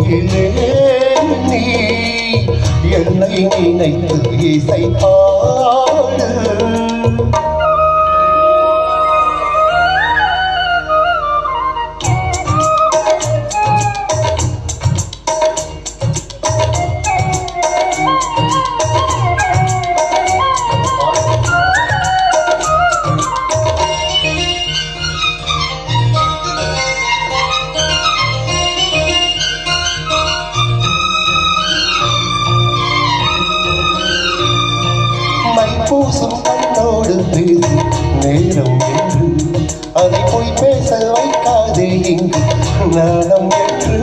கோயிலே நீ என்னை நினைத்து இசை பாடு. பூசும் கண்ணோடு பேசும் நேரம் என்று அதை போய் பேச வைக்காதே இங்கு நாணம் என்று.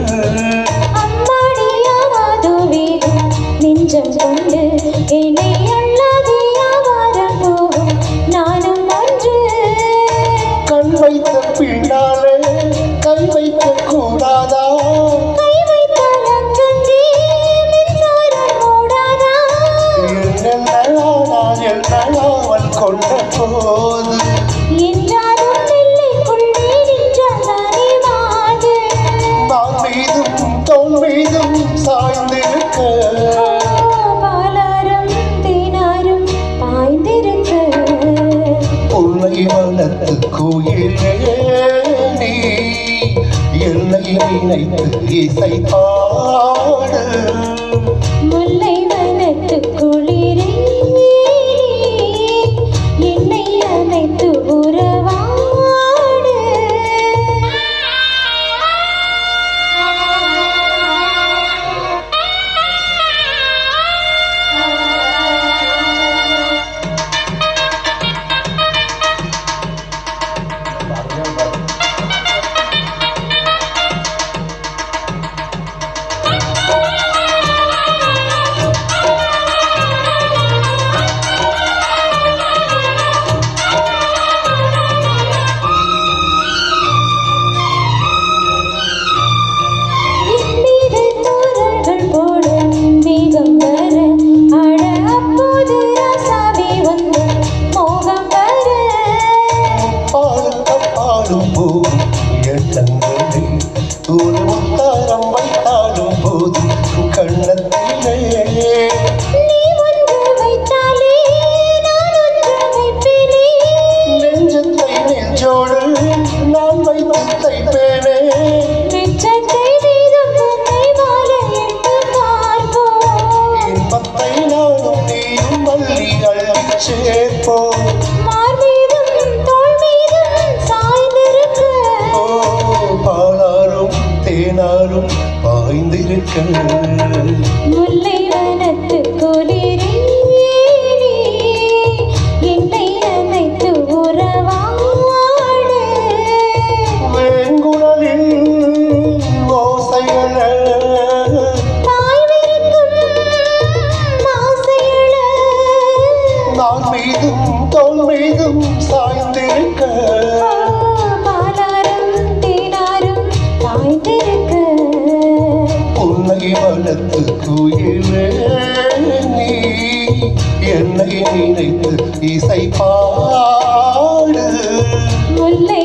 அம்மாடியாவாதோ வேகம் நெஞ்சம் கொண்டு என்னை அல்லாதியாவாரம் போகும் நானும் ஒன்று. கண் வைத்த பின்னாலே கை வைக்க கூடாதா? கை வைத்தால் அங்கங்கே மின்சாரம் ஓடாதா? என்னவன் கொண்ட போது என்றாலும் எல்லைக்குள்ளே நின்றாலே மாது. நான் மீதும் தோல் மீதும் சாய்ந்திருக்க பாலாரும் தேனாரும் பாய்ந்திருக்க. உன்னை வளர்த்து கோயிலே நீ என்னை நினைத்து இசை பாடு. முல்லை வனத்து குளிரே என்னை அனைத்து உறவாடு. ஒரு முத்தாரம் வைத்தாலும் போது கண்ணத்திலே நீ ஒன்று வைத்தாலே நான் ஒன்று வைப்பேனே. நெஞ்சத்தை நெஞ்சோடு நான் வைத்து தைப்பேனே. நெஞ்சத்தை வீரம் தன்னை மாலையிட்டு பார்ப்போம். இன்பத்தை நானும் நீயும் மல்லி அள்ளி சேர்ப்போம். மார் மீதும் தோள் மீதும் சாய்ந்திருக்க. பாலாரும் தேனாரும் பாய்ந்திருக்க. முல்லை வனத்து குளிரே என்னை அனைத்து உறவாடு. வேங்குழலில் ஓசைகள தாய்விருக்கும் ஆசையள. நான் மீதும் தோல் மீதும் சாய்ந்திருக்க. பாலாரும் தேனாரும் பாய்ந்திருக்க. உன்னை வளர்த்து குயிலே நீ என்னை நினைத்து இசை பாடு. முல்லை